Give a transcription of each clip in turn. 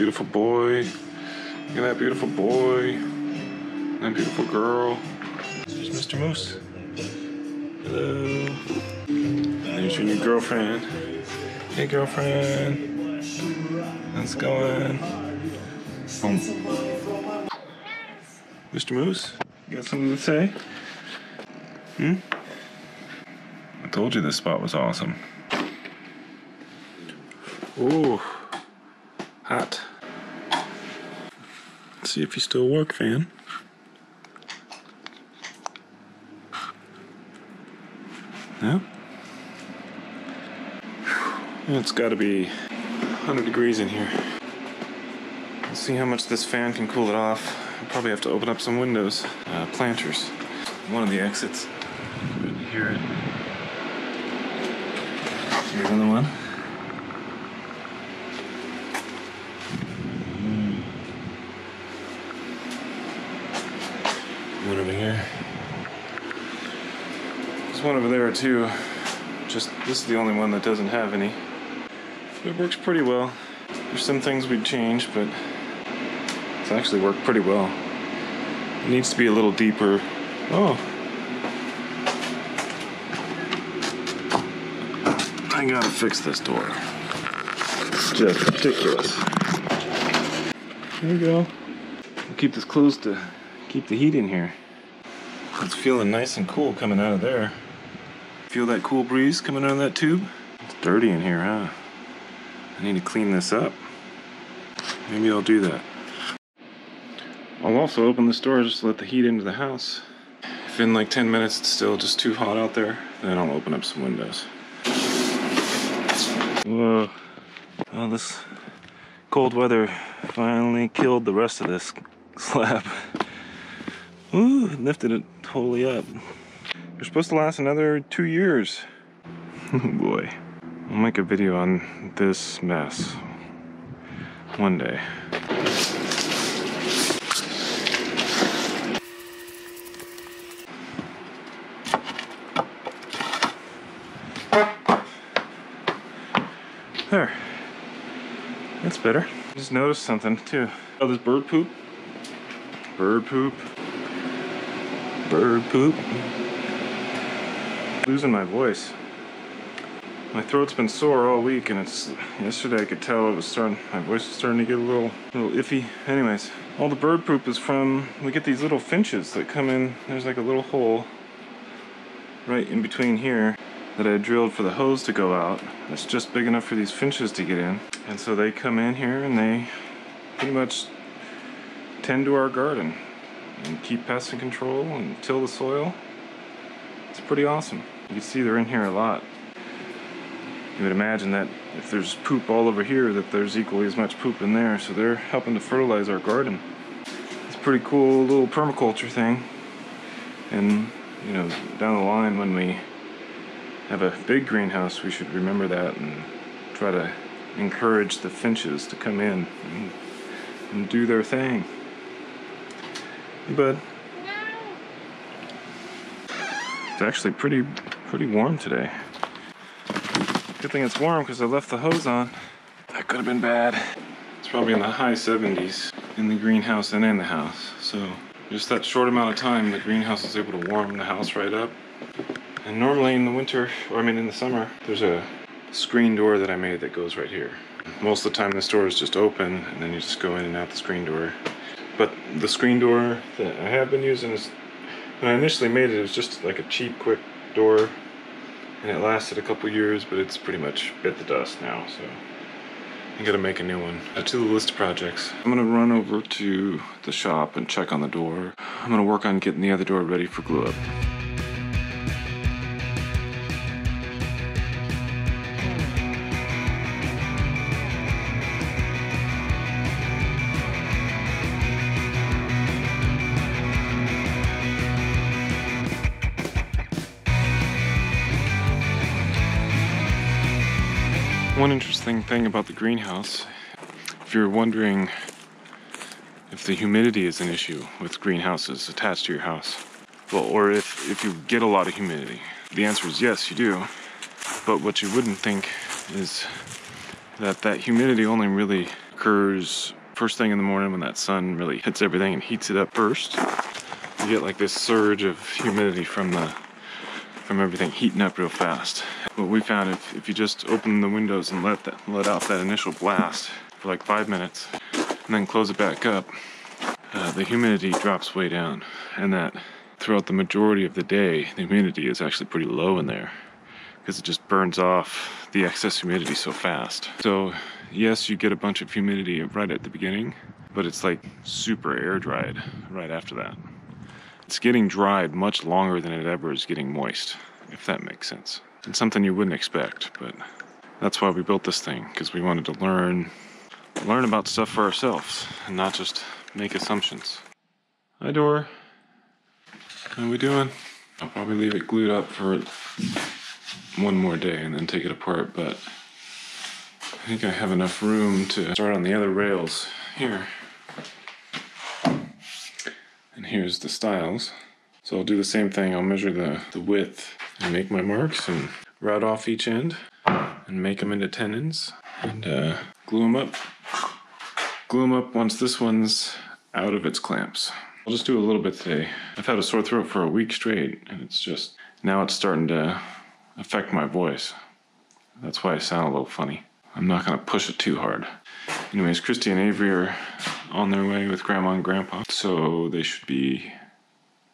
Beautiful boy. Look at that beautiful boy. That beautiful girl. There's Mr. Moose. Hello. There's your new girlfriend. Hey, girlfriend. How's it going? Mr. Moose, you got something to say? I told you this spot was awesome. Ooh, hot. Let's see if you still work, fan. No? It's gotta be 100 degrees in here. Let's see how much this fan can cool it off. I'll probably have to open up some windows. Planters. One of the exits. You can hear it. Here's another one. One over here. There's one over there too. Just this is the only one that doesn't have any. It works pretty well. There's some things we'd change, but it's actually worked pretty well. It needs to be a little deeper. Oh. I gotta fix this door. It's just ridiculous. There we go. We'll keep this closed to keep the heat in here. It's feeling nice and cool coming out of there. Feel that cool breeze coming out of that tube? It's dirty in here, huh? I need to clean this up. Maybe I'll do that. I'll also open this door just to let the heat into the house. If in like 10 minutes it's still just too hot out there, then I'll open up some windows. Whoa. Well, this cold weather finally killed the rest of this slab. Ooh, it lifted it totally up. They're supposed to last another 2 years. Oh boy. I'll make a video on this mess one day. There. That's better. Just noticed something too. Oh, this bird poop. Bird poop. Bird poop. Losing my voice. My throat's been sore all week, and yesterday I could tell it was my voice was starting to get a little iffy. Anyways, all the bird poop is from, we get these little finches that come in. There's like a little hole right in between here that I drilled for the hose to go out. It's just big enough for these finches to get in. And so they come in here and they pretty much tend to our garden and keep pests in control and till the soil. It's pretty awesome. You can see they're in here a lot. You would imagine that if there's poop all over here, that there's equally as much poop in there. So they're helping to fertilize our garden. It's a pretty cool little permaculture thing. And, you know, down the line when we have a big greenhouse, we should remember that and try to encourage the finches to come in and do their thing. Hey, bud. It's actually pretty warm today. Good thing it's warm because I left the hose on. That could have been bad. It's probably in the high 70s in the greenhouse and in the house. So just that short amount of time, the greenhouse is able to warm the house right up. And normally in the winter, or I mean in the summer, there's a screen door that I made that goes right here. Most of the time this door is just open and then you just go in and out the screen door. But the screen door that I have been using is, when I initially made it, it was just like a cheap, quick door. And it lasted a couple years, but it's pretty much bit the dust now, so I gotta make a new one. To the list of projects. I'm gonna run over to the shop and check on the door. I'm gonna work on getting the other door ready for glue up. One interesting thing about the greenhouse, if you're wondering if the humidity is an issue with greenhouses attached to your house, well, or if you get a lot of humidity, the answer is yes, you do. But what you wouldn't think is that humidity only really occurs first thing in the morning when that sun really hits everything and heats it up first. You get like this surge of humidity from everything heating up real fast. What we found, if you just open the windows and let out that initial blast for like 5 minutes and then close it back up, the humidity drops way down, and that throughout the majority of the day the humidity is actually pretty low in there because it just burns off the excess humidity so fast. So yes, you get a bunch of humidity right at the beginning, but it's like super air dried right after that. It's getting dried much longer than it ever is getting moist, if that makes sense. It's something you wouldn't expect, but that's why we built this thing, because we wanted to learn about stuff for ourselves and not just make assumptions. Hi, Dora. How we doing? I'll probably leave it glued up for one more day and then take it apart, but I think I have enough room to start on the other rails here. And here's the stiles. So I'll do the same thing. I'll measure the width and make my marks and route off each end and make them into tenons and glue them up. Glue them up once this one's out of its clamps. I'll just do a little bit today. I've had a sore throat for a week straight, and now it's starting to affect my voice. That's why I sound a little funny. I'm not gonna push it too hard. Anyways, Christy and Avery are on their way with Grandma and Grandpa, so they should be,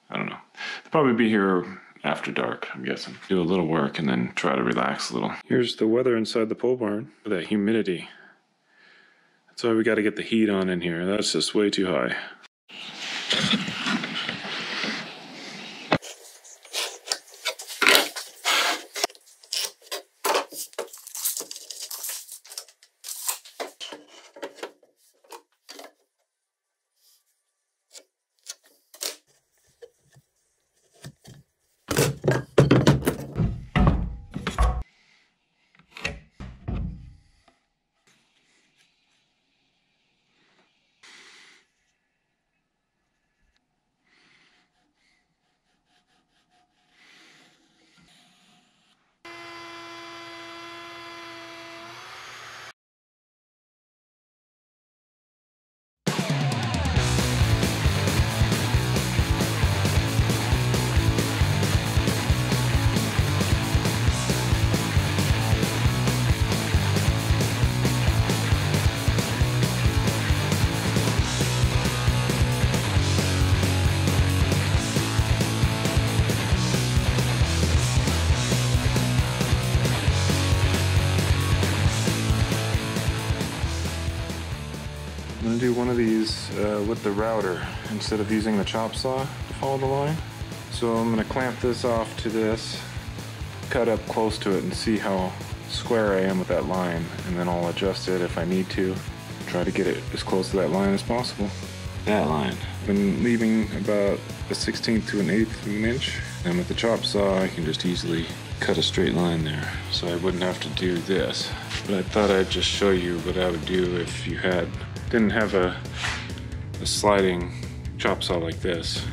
I don't know, they'll probably be here after dark, I'm guessing. Do a little work and then try to relax a little. Here's the weather inside the pole barn. The humidity. That's why we gotta get the heat on in here. That's just way too high. I'm gonna do one of these with the router instead of using the chop saw to follow the line. So I'm gonna clamp this off to this, cut up close to it and see how square I am with that line, and then I'll adjust it if I need to. Try to get it as close to that line as possible. That line. I've been leaving about a 1/16 to an 1/8 of an inch, and with the chop saw I can just easily cut a straight line there, so I wouldn't have to do this. But I thought I'd just show you what I would do if you didn't have a sliding chop saw like this.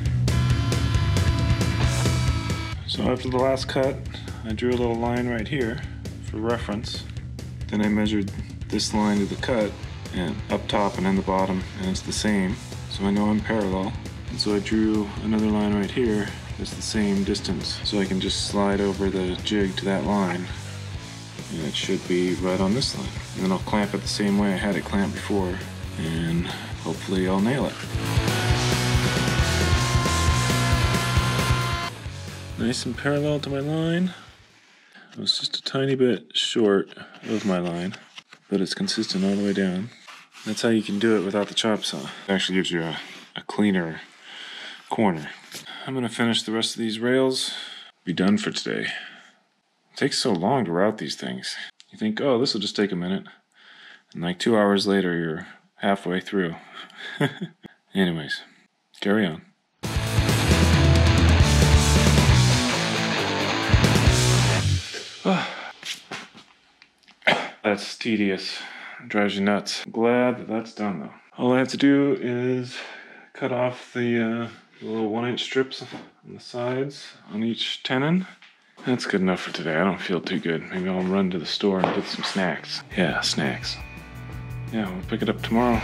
So after the last cut, I drew a little line right here for reference. Then I measured this line to the cut, and up top and in the bottom, and it's the same. So I know I'm parallel. And so I drew another line right here that's the same distance. So I can just slide over the jig to that line, and it should be right on this line. And then I'll clamp it the same way I had it clamped before, and hopefully I'll nail it. Nice and parallel to my line. It was just a tiny bit short of my line, but it's consistent all the way down. That's how you can do it without the chop saw. It actually gives you a cleaner corner. I'm gonna finish the rest of these rails, be done for today. It takes so long to route these things. You think, oh, this will just take a minute. And like 2 hours later, you're halfway through. Anyways, carry on. That's tedious. It drives you nuts. Glad that that's done though. All I have to do is cut off the little 1-inch strips on the sides on each tenon. That's good enough for today. I don't feel too good. Maybe I'll run to the store and get some snacks. Yeah, snacks. yeah, we'll pick it up tomorrow.